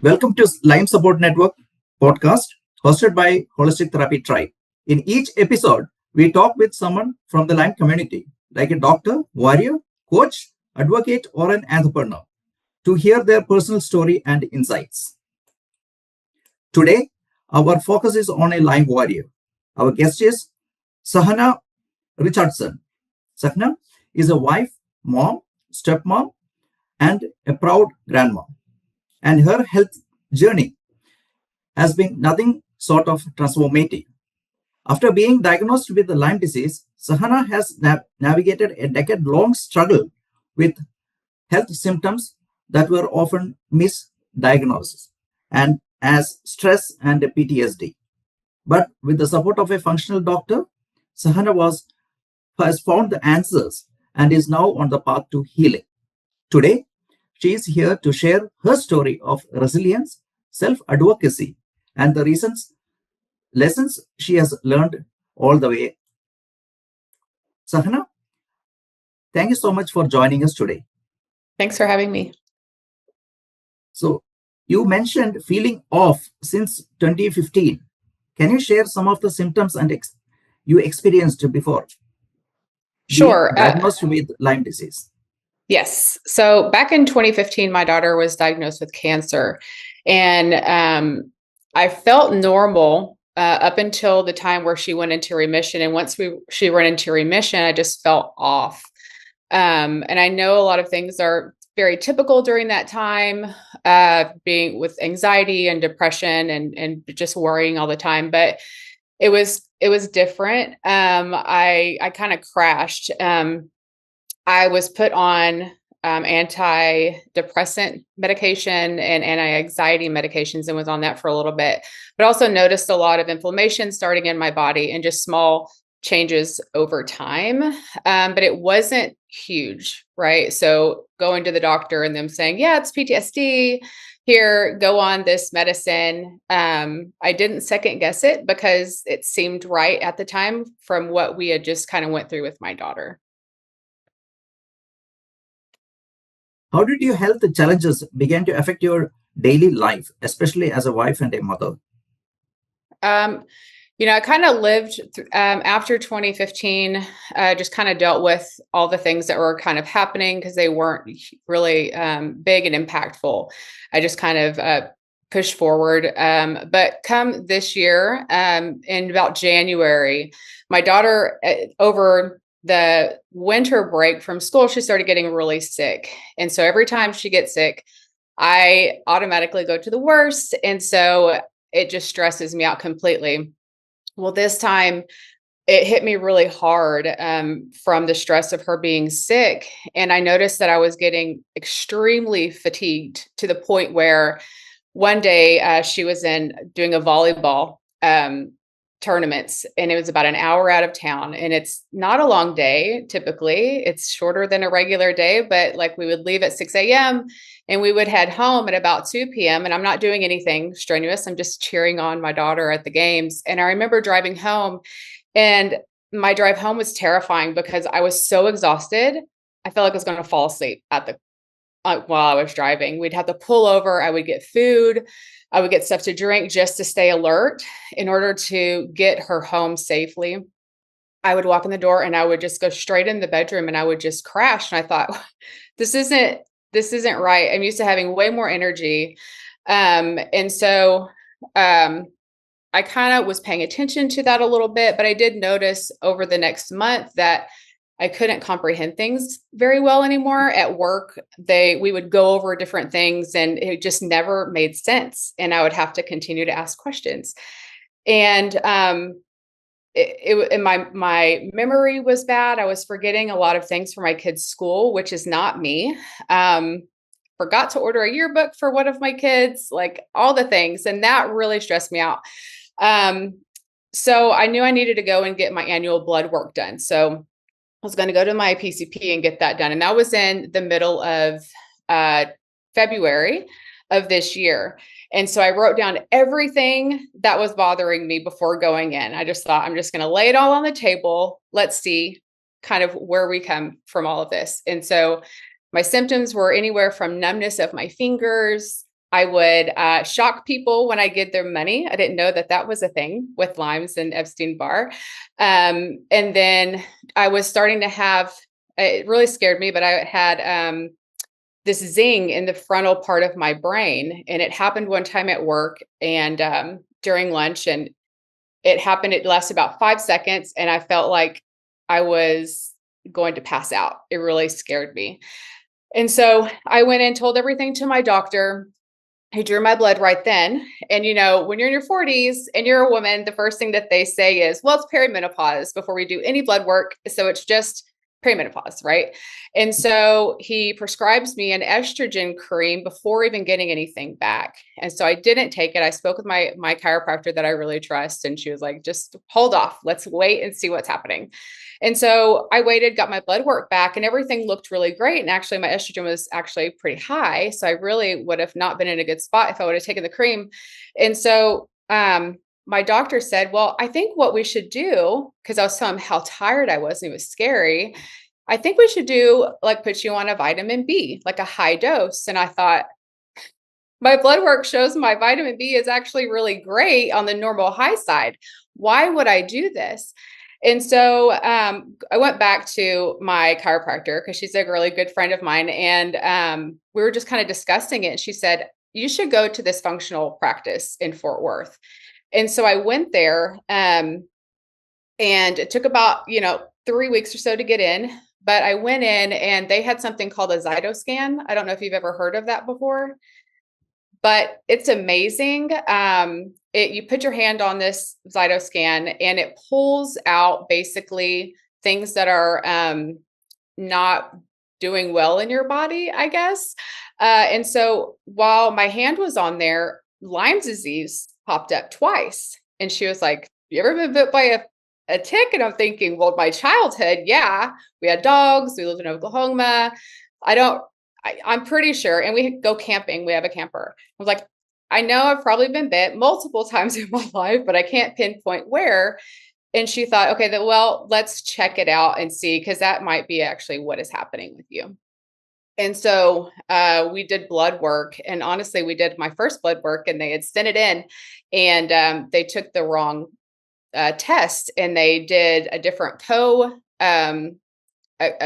Welcome to Lyme Support Network podcast hosted by Holistic Therapy Tribe. In each episode, we talk with someone from the Lyme community, like a doctor, warrior, coach, advocate, or an entrepreneur, to hear their personal story and insights. Today, our focus is on a Lyme warrior. Our guest is Sahana Richardson. Sahana is a wife, mom, stepmom, and a proud grandma. And her health journey has been nothing short of transformative. After being diagnosed with the Lyme disease, Sahana has navigated a decade-long struggle with health symptoms that were often misdiagnosed and as stress and PTSD. But with the support of a functional doctor, Sahana has found the answers and is now on the path to healing. Today, she is here to share her story of resilience, self-advocacy, and the lessons she has learned all the way. Sahana, thank you so much for joining us today. Thanks for having me. So, you mentioned feeling off since 2015. Can you share some of the symptoms and you experienced before Sure. being diagnosed with Lyme disease? Yes. So back in 2015, my daughter was diagnosed with cancer, and I felt normal up until the time where she went into remission. And once she went into remission, I just felt off. And I know a lot of things are very typical during that time, being with anxiety and depression and just worrying all the time. But it was different. I kind of crashed. I was put on antidepressant medication and anti-anxiety medications and was on that for a little bit, but also noticed a lot of inflammation starting in my body and just small changes over time. But it wasn't huge, right? So going to the doctor and them saying, yeah, it's PTSD. Here, go on this medicine. I didn't second guess it because it seemed right at the time from what we had just kind of went through with my daughter. How did your health challenges begin to affect your daily life, especially as a wife and a mother? I kind of lived after 2015, just kind of dealt with all the things that were kind of happening because they weren't really big and impactful. I just kind of pushed forward. But come this year, in about January, my daughter, over the winter break from school, she started getting really sick. And so every time she gets sick, I automatically go to the worst. And so it just stresses me out completely. Well, this time it hit me really hard from the stress of her being sick. And I noticed that I was getting extremely fatigued to the point where one day she was doing a volleyball tournaments, and it was about an hour out of town, and it's not a long day. Typically it's shorter than a regular day, but like we would leave at 6 a.m. and we would head home at about 2 p.m. and I'm not doing anything strenuous. I'm just cheering on my daughter at the games. And I remember driving home, and my drive home was terrifying because I was so exhausted. I felt like I was going to fall asleep while I was driving. We'd have to pull over. I would get food. I would get stuff to drink just to stay alert in order to get her home safely. I would walk in the door and I would just go straight in the bedroom and I would just crash. And I thought, this isn't right. I'm used to having way more energy. And so I kind of was paying attention to that a little bit, but I did notice over the next month that I couldn't comprehend things very well anymore. At work, we would go over different things and it just never made sense. And I would have to continue to ask questions. And my memory was bad. I was forgetting a lot of things for my kids' school, which is not me. Forgot to order a yearbook for one of my kids, like all the things. And that really stressed me out. So I knew I needed to go and get my annual blood work done. So I was going to go to my PCP and get that done. And that was in the middle of February of this year. And so I wrote down everything that was bothering me before going in. I just thought, I'm just going to lay it all on the table. Let's see kind of where we come from all of this. And so my symptoms were anywhere from numbness of my fingers, I would shock people when I give them money. I didn't know that that was a thing with Lyme's and Epstein-Barr. And then I was starting to have, it really scared me, but I had this zing in the frontal part of my brain. And it happened one time at work and during lunch. And it happened, it lasted about 5 seconds. And I felt like I was going to pass out. It really scared me. And so I went and told everything to my doctor. He drew my blood right then. And, when you're in your 40s and you're a woman, the first thing that they say is, well, it's perimenopause before we do any blood work. So it's just perimenopause, right? And so he prescribes me an estrogen cream before even getting anything back. And so I didn't take it. I spoke with my chiropractor that I really trust. And she was like, just hold off. Let's wait and see what's happening. And so I waited, got my blood work back, and everything looked really great. And actually, my estrogen was actually pretty high. So I really would have not been in a good spot if I would have taken the cream. And so my doctor said, well, I think what we should do, because I was telling him how tired I was and it was scary, I think we should do like put you on a vitamin B, like a high dose. And I thought, my blood work shows my vitamin B is actually really great on the normal high side. Why would I do this? And so I went back to my chiropractor because she's a really good friend of mine. And we were just kind of discussing it. And she said, you should go to this functional practice in Fort Worth. And so I went there and it took about, 3 weeks or so to get in. But I went in and they had something called a Zyto scan. I don't know if you've ever heard of that before, but it's amazing. You put your hand on this Zyto scan and it pulls out basically things that are not doing well in your body, I guess. And so while my hand was on there, Lyme disease popped up twice. And she was like, you ever been bit by a tick? And I'm thinking, well, my childhood, yeah, we had dogs, we lived in Oklahoma. I'm pretty sure. And we go camping. We have a camper. I was like, I know I've probably been bit multiple times in my life, but I can't pinpoint where. And she thought, okay, well, let's check it out and see, because that might be actually what is happening with you. And so we did blood work. And honestly, we did my first blood work and they had sent it in and they took the wrong test and they did a different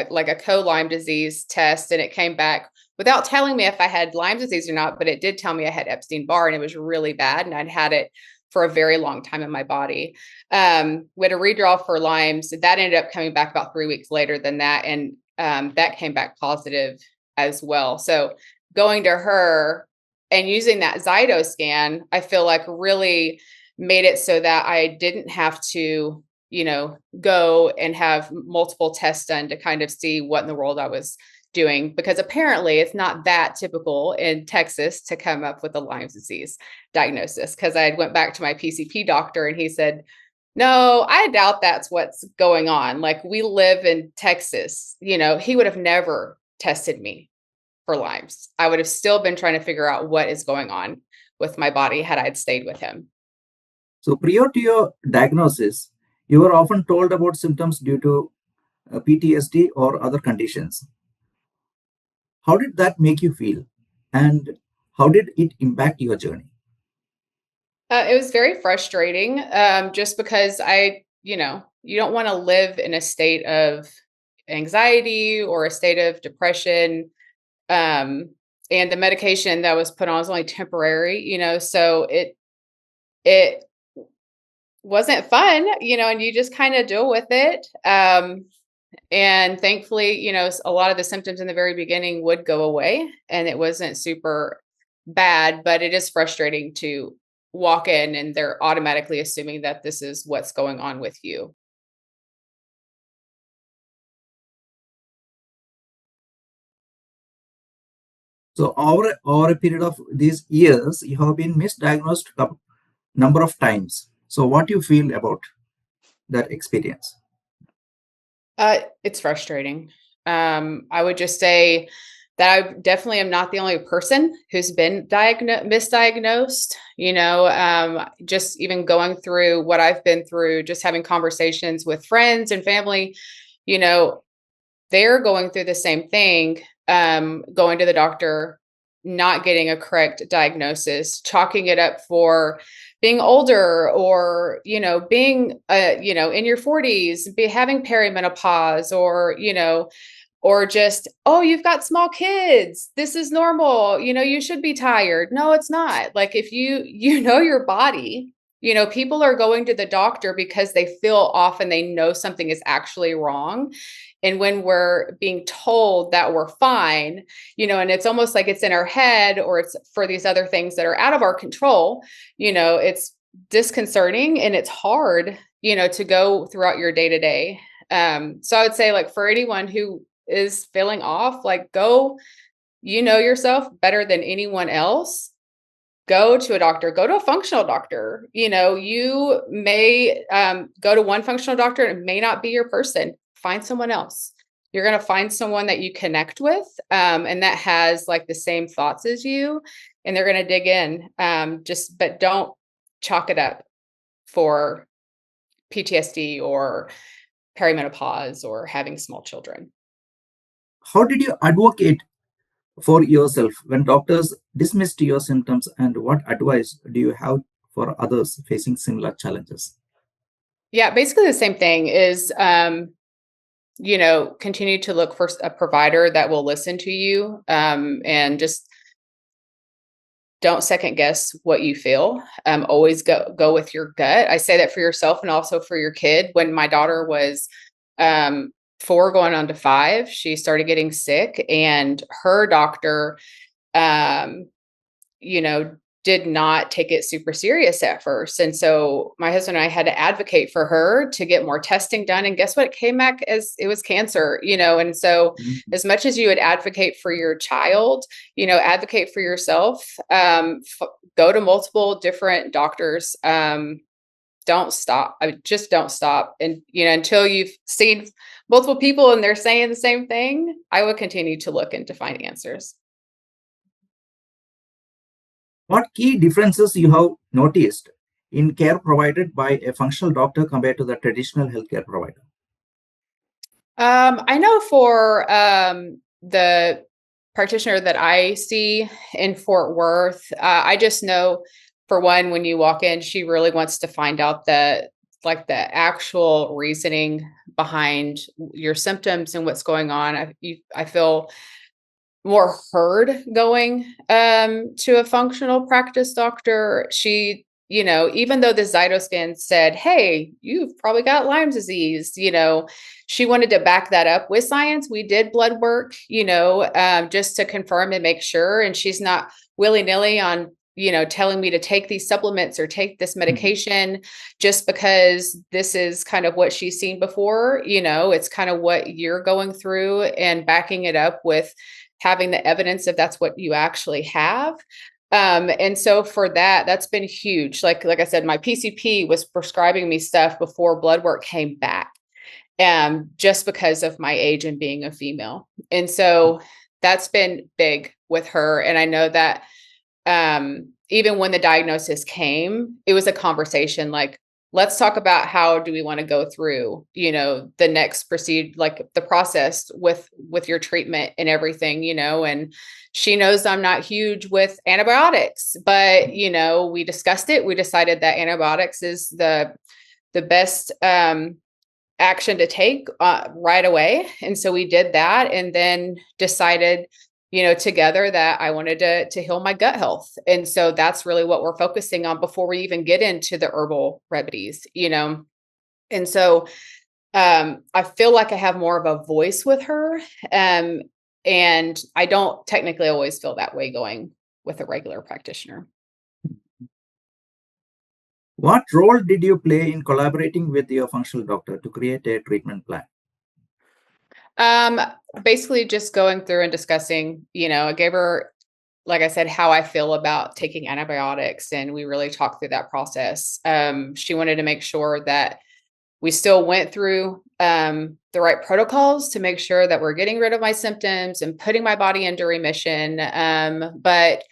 like a co-Lyme disease test, and it came back without telling me if I had Lyme disease or not, but it did tell me I had Epstein-Barr and it was really bad and I'd had it for a very long time in my body. We had a redraw for Lyme's. That ended up coming back about 3 weeks later than that, and that came back positive as well. So going to her and using that Zyto scan, I feel like really made it so that I didn't have to go and have multiple tests done to kind of see what in the world I was doing, because apparently it's not that typical in Texas to come up with a Lyme disease diagnosis. Because I went back to my PCP doctor and he said, no, I doubt that's what's going on. Like, we live in Texas, he would have never tested me for Lyme's. I would have still been trying to figure out what is going on with my body had I stayed with him. So prior to your diagnosis, you were often told about symptoms due to PTSD or other conditions. How did that make you feel? And how did it impact your journey? It was very frustrating just because you don't want to live in a state of anxiety or a state of depression. And the medication that was put on was only temporary, so it wasn't fun, and you just kind of deal with it. And thankfully, a lot of the symptoms in the very beginning would go away and it wasn't super bad, but it is frustrating to walk in and they're automatically assuming that this is what's going on with you. So over a period of these years, you have been misdiagnosed a number of times. So what do you feel about that experience? It's frustrating. I would just say that I definitely am not the only person who's been misdiagnosed, just even going through what I've been through, just having conversations with friends and family, you know, they're going through the same thing, going to the doctor not getting a correct diagnosis, chalking it up for being older, or, being, in your 40s, having perimenopause, or just, oh, you've got small kids, this is normal, you should be tired. No, it's not. Like, if you know your body, people are going to the doctor because they feel off and they know something is actually wrong. And when we're being told that we're fine, and it's almost like it's in our head, or it's for these other things that are out of our control, it's disconcerting, and it's hard, to go throughout your day to day. So I would say, like, for anyone who is feeling off, like, go, yourself better than anyone else. Go to a doctor, go to a functional doctor. You may go to one functional doctor and it may not be your person. Find someone else. You're going to find someone that you connect with, and that has like the same thoughts as you, and they're going to dig in. But don't chalk it up for PTSD or perimenopause or having small children. How did you advocate for yourself when doctors dismissed your symptoms, and what advice do you have for others facing similar challenges? Yeah, basically the same thing is, continue to look for a provider that will listen to you, and just don't second guess what you feel. Always go with your gut. I say that for yourself and also for your kid. When my daughter was 4 going on to 5, she started getting sick, and her doctor, you know, did not take it super serious at first. And so my husband and I had to advocate for her to get more testing done. And guess what? It came back as it was cancer, And so as much as you would advocate for your child, advocate for yourself, go to multiple different doctors. Don't stop. Just don't stop. And, until you've seen multiple people and they're saying the same thing, I would continue to look and to find answers. What key differences you have noticed in care provided by a functional doctor compared to the traditional healthcare provider? I know for the practitioner that I see in Fort Worth, I just know, for one, when you walk in, she really wants to find out the actual reasoning behind your symptoms and what's going on. I feel more heard going to a functional practice doctor. She, even though the Zyto scan said, hey, you've probably got Lyme disease, she wanted to back that up with science. We did blood work, just to confirm and make sure. And she's not willy-nilly on, telling me to take these supplements or take this medication just because this is kind of what she's seen before. It's kind of what you're going through, and backing it up with having the evidence if that's what you actually have. And so for that's been huge. Like I said, my PCP was prescribing me stuff before blood work came back, just because of my age and being a female. And so that's been big with her. And I know that even when the diagnosis came, it was a conversation like, let's talk about how do we want to go through, the next like the process with your treatment and everything, and she knows I'm not huge with antibiotics, but, we discussed it. We decided that antibiotics is the best, action to take right away. And so we did that, and then decided, together, that I wanted to heal my gut health. And so that's really what we're focusing on before we even get into the herbal remedies, And so I feel like I have more of a voice with her. And I don't technically always feel that way going with a regular practitioner. What role did you play in collaborating with your functional doctor to create a treatment plan? Basically just going through and discussing, I gave her, like I said, how I feel about taking antibiotics, and we really talked through that process. She wanted to make sure that we still went through the right protocols to make sure that we're getting rid of my symptoms and putting my body into remission. But,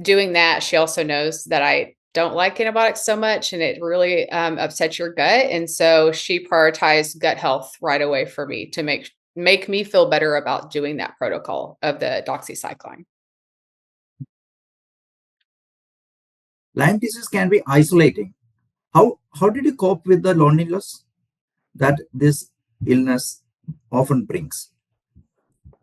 doing that, she also knows that I don't like antibiotics so much, and it really upsets your gut. And so she prioritized gut health right away for me to make make me feel better about doing that protocol of the doxycycline. Lyme disease can be isolating. How did you cope with the loneliness that this illness often brings?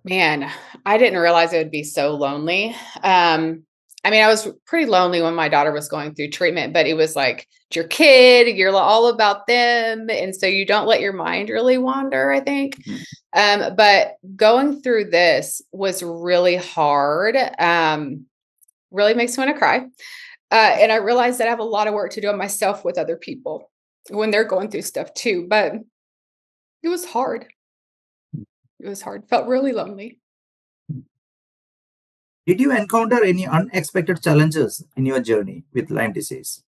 Man, I didn't realize it would be so lonely. I mean, I was pretty lonely when my daughter was going through treatment, but it was like it's your kid, you're all about them. And so you don't let your mind really wander, I think. But going through this was really hard. Really makes me want to cry. And I realized that I have a lot of work to do on myself with other people when they're going through stuff too. But it was hard. It was hard. Felt really lonely. Did you encounter any unexpected challenges in your journey with Lyme disease?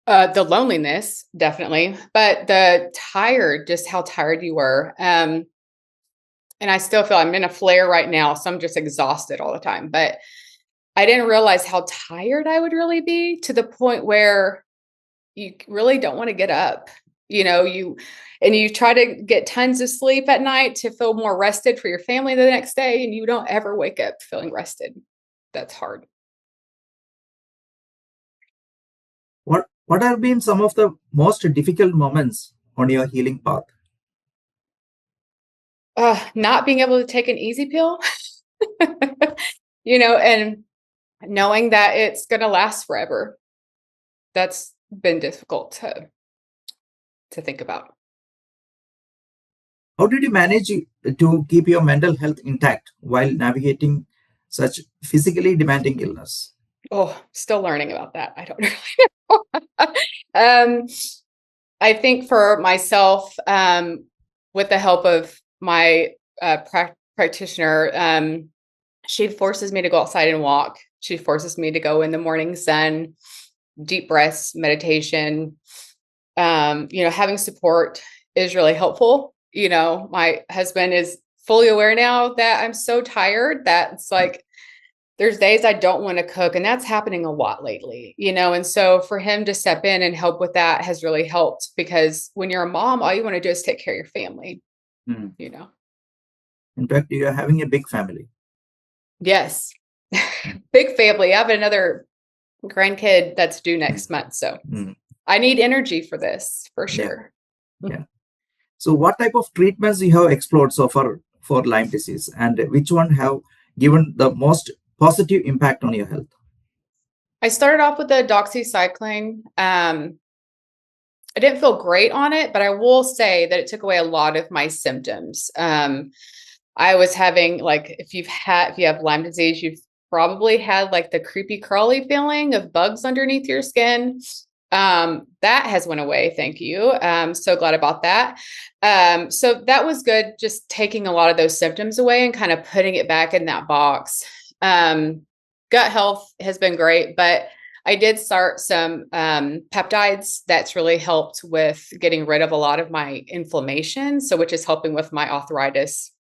The loneliness, definitely, but the tired, just how tired you were. And I still feel I'm in a flare right now, so I'm just exhausted all the time. But I didn't realize how tired I would really be to the point where you really don't want to get up. You try to get tons of sleep at night to feel more rested for your family the next day, and you don't ever wake up feeling rested. That's hard. What have been some of the most difficult moments on your healing path? Not being able to take an easy pill, and knowing that it's going to last forever. That's been difficult to think about. How did you manage to keep your mental health intact while navigating such physically demanding illness? Oh, still learning about that. I don't really know. I think for myself, with the help of my practitioner, she forces me to go outside and walk. She forces me to go in the morning sun, deep breaths, meditation. Having support is really helpful. My husband is fully aware now that I'm so tired that it's like there's days I don't want to cook, and that's happening a lot lately, and so for him to step in and help with that has really helped, because when you're a mom, all you want to do is take care of your family. In fact, you are having a big family. Yes. Big family. I have another grandkid that's due next month, so I need energy for this, for sure. Yeah. So what type of treatments you have explored so far for Lyme disease, and which one have given the most positive impact on your health? I started off with the doxycycline. I didn't feel great on it, but I will say that it took away a lot of my symptoms. I was having, like, if you have Lyme disease, you've probably had like the creepy crawly feeling of bugs underneath your skin. That has went away. Thank you. So glad about that. So that was good. Just taking a lot of those symptoms away and kind of putting it back in that box. Gut health has been great, but I did start some peptides that's really helped with getting rid of a lot of my inflammation. So, which is helping with my arthritis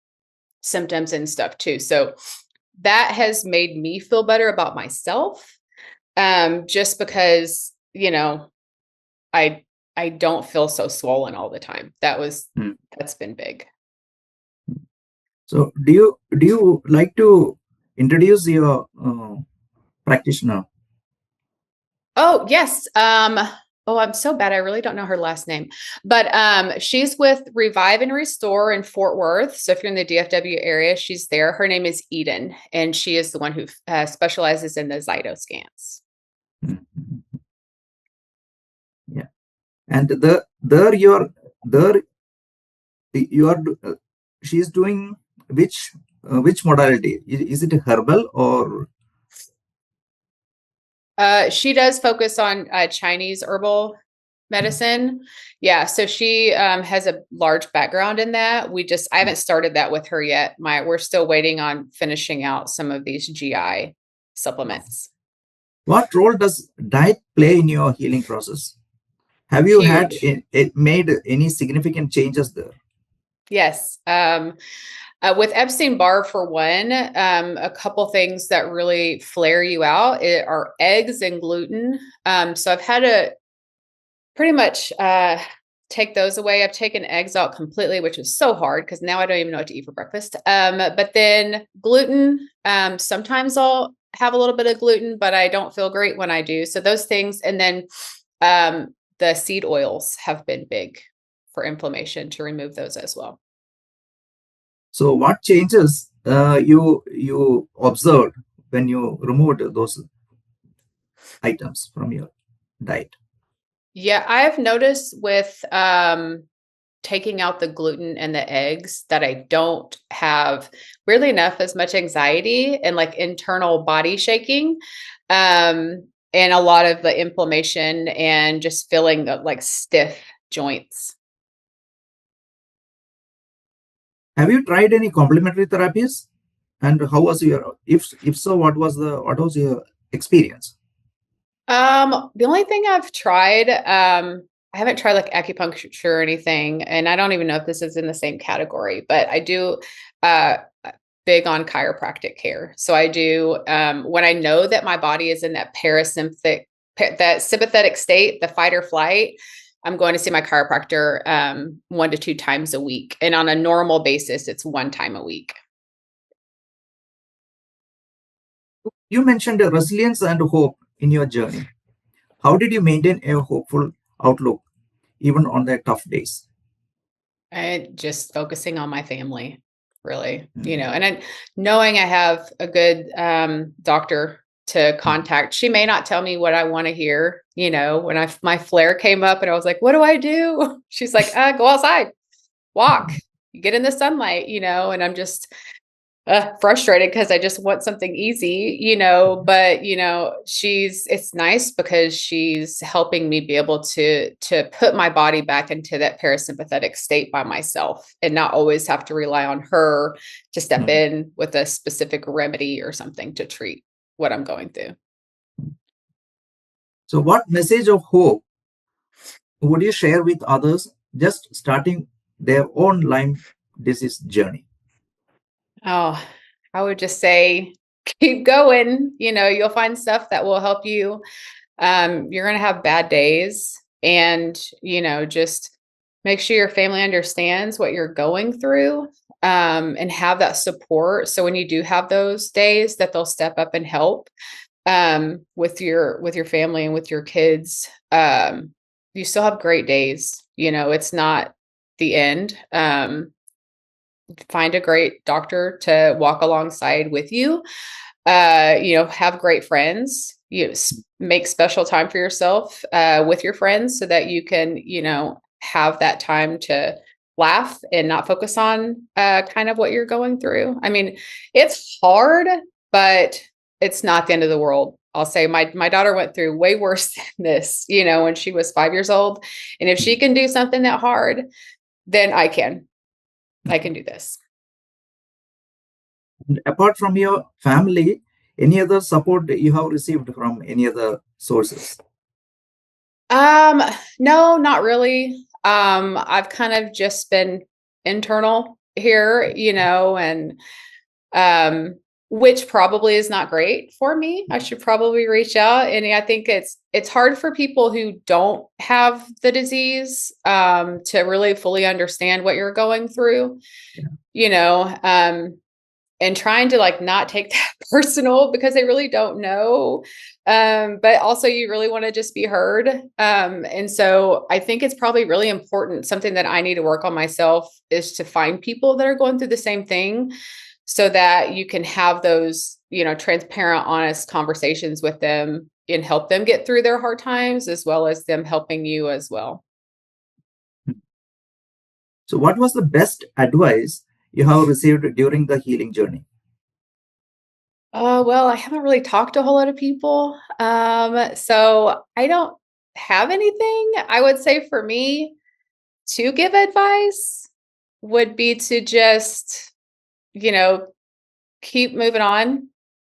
symptoms and stuff too. So that has made me feel better about myself. Just because, I don't feel so swollen all the time. That's been big. So do you like to introduce your practitioner? Oh, yes. I'm so bad. I really don't know her last name, but she's with Revive and Restore in Fort Worth. So if you're in the DFW area, she's there. Her name is Eden, and she is the one who specializes in the Zyto scans. Yeah, and she's doing which modality? Is it herbal or? She does focus on Chinese herbal medicine. Yeah. So she has a large background in that. I haven't started that with her yet. We're still waiting on finishing out some of these GI supplements. What role does diet play in your healing process? Have you had made any significant changes there? Yes. With Epstein-Barr, for one, a couple things that really flare you out are eggs and gluten. So I've had to pretty much take those away. I've taken eggs out completely, which is so hard because now I don't even know what to eat for breakfast. But then gluten, sometimes I'll have a little bit of gluten, but I don't feel great when I do. So those things. And then the seed oils have been big for inflammation, to remove those as well. So what changes you observed when you removed those items from your diet? Yeah, I've noticed with taking out the gluten and the eggs that I don't have, weirdly enough, as much anxiety and like internal body shaking. And a lot of the inflammation and just feeling like stiff joints. Have you tried any complementary therapies? And how was your, if so, what was your experience? The only thing I've tried, I haven't tried like acupuncture or anything, and I don't even know if this is in the same category, but I do uh big on chiropractic care. So I do when I know that my body is in that that sympathetic state, the fight or flight, I'm going to see my chiropractor 1 to 2 times a week. And on a normal basis, it's 1 time a week. You mentioned resilience and hope in your journey. How did you maintain a hopeful outlook even on the tough days? And just focusing on my family, really, and then knowing I have a good doctor to contact. She may not tell me what I want to hear. When my flare came up and I was like, what do I do? She's like, go outside, walk, get in the sunlight, and I'm just frustrated because I just want something easy, but it's nice because she's helping me be able to put my body back into that parasympathetic state by myself and not always have to rely on her to step in with a specific remedy or something to treat what I'm going through. So what message of hope would you share with others just starting their own Lyme disease journey? Oh, I would just say keep going. You'll find stuff that will help you. You're going to have bad days, and, just make sure your family understands what you're going through, and have that support. So when you do have those days, that they'll step up and help, with your family and with your kids. You still have great days. It's not the end. Find a great doctor to walk alongside with you. Have great friends. Make special time for yourself with your friends so that you can, have that time to laugh and not focus on kind of what you're going through. I mean, it's hard, but it's not the end of the world. I'll say my daughter went through way worse than this, when she was 5 years old. And if she can do something that hard, then I can do this. And apart from your family, any other support you have received from any other sources? No, not really. I've kind of just been internal here, and which probably is not great for me. I should probably reach out. And I think it's hard for people who don't have the disease to really fully understand what you're going through. And trying to like not take that personal because they really don't know. But also you really want to just be heard. And so I think it's probably really important. Something that I need to work on myself is to find people that are going through the same thing so that you can have those, transparent, honest conversations with them and help them get through their hard times as well as them helping you as well. So what was the best advice you have received during the healing journey? Well, I haven't really talked to a whole lot of people. So I don't have anything. I would say for me to give advice would be to just, keep moving on.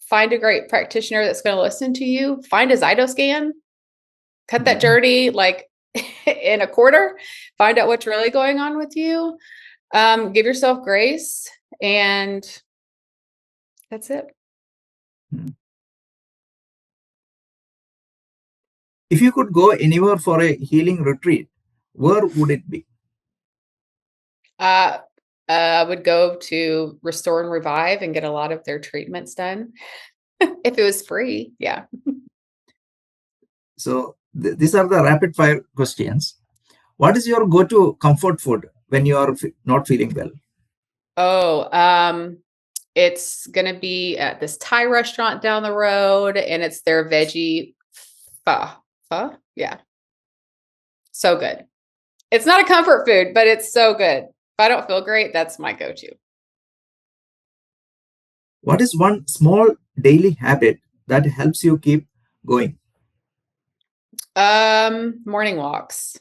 Find a great practitioner that's going to listen to you. Find a Zyto scan. Cut that journey like in a quarter. Find out what's really going on with you. Give yourself grace, and that's it. If you could go anywhere for a healing retreat, where would it be? I would go to Restore and Revive and get a lot of their treatments done. If it was free, yeah. So these are the rapid fire questions. What is your go-to comfort food when you are not feeling well? Oh, it's gonna be at this Thai restaurant down the road, and it's their veggie pho. Pho? Yeah. So good. It's not a comfort food, but it's so good. If I don't feel great, that's my go-to. What is one small daily habit that helps you keep going? Morning walks.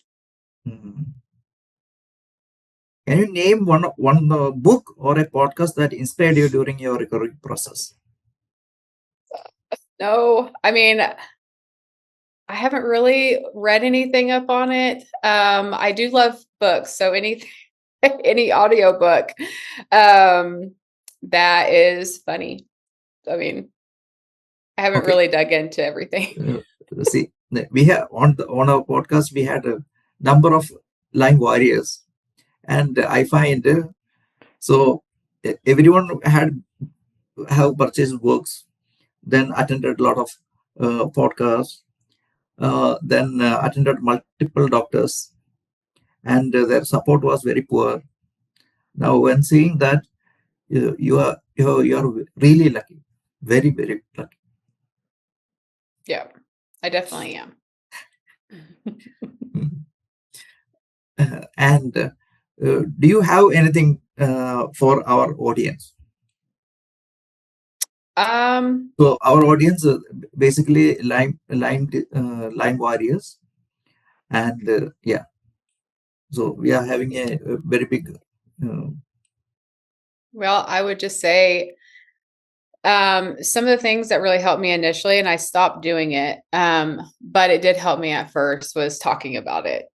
Mhm. Can you name one book or a podcast that inspired you during your recovery process? No, I mean, I haven't really read anything up on it. I do love books, so anything, any audiobook, that is funny. I mean, I haven't Okay. really dug into everything. See, we have on our podcast we had a number of Lyme warriors, and I find so everyone have purchased books, then attended a lot of podcasts, then attended multiple doctors, and their support was very poor. Now, when seeing that, you are really lucky, very very lucky. Yeah, I definitely am. Mhm. And do you have anything for our audience? So our audience basically Lyme warriors, and yeah, so we are having a very big. Well, I would just say, some of the things that really helped me initially, and I stopped doing it, but it did help me at first, was talking about it.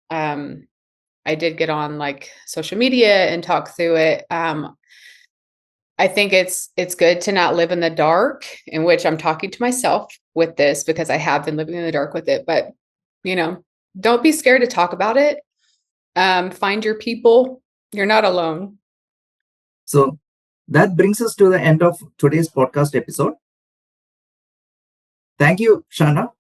I did get on like social media and talk through it. I think it's good to not live in the dark, in which I'm talking to myself with this because I have been living in the dark with it. But you know, don't be scared to talk about it. Find your people. You're not alone. So that brings us to the end of today's podcast episode. Thank you, Shana,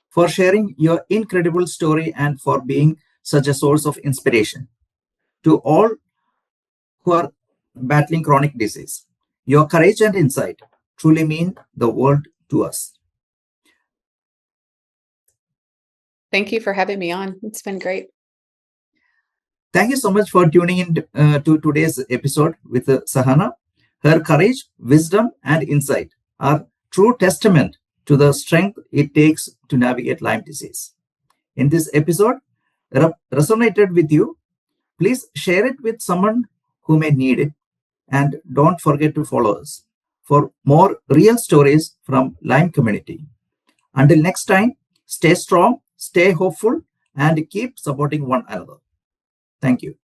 for sharing your incredible story and for being such a source of inspiration to all who are battling chronic disease. Your courage and insight truly mean the world to us. Thank you for having me on. It's been great. Thank you so much for tuning in to today's episode with Sahana. Her courage, wisdom, and insight are true testament to the strength it takes to navigate Lyme disease. In this episode, resonated with you, please share it with someone who may need it, and don't forget to follow us for more real stories from Lyme community. Until next time, stay strong, stay hopeful, and keep supporting one another. Thank you.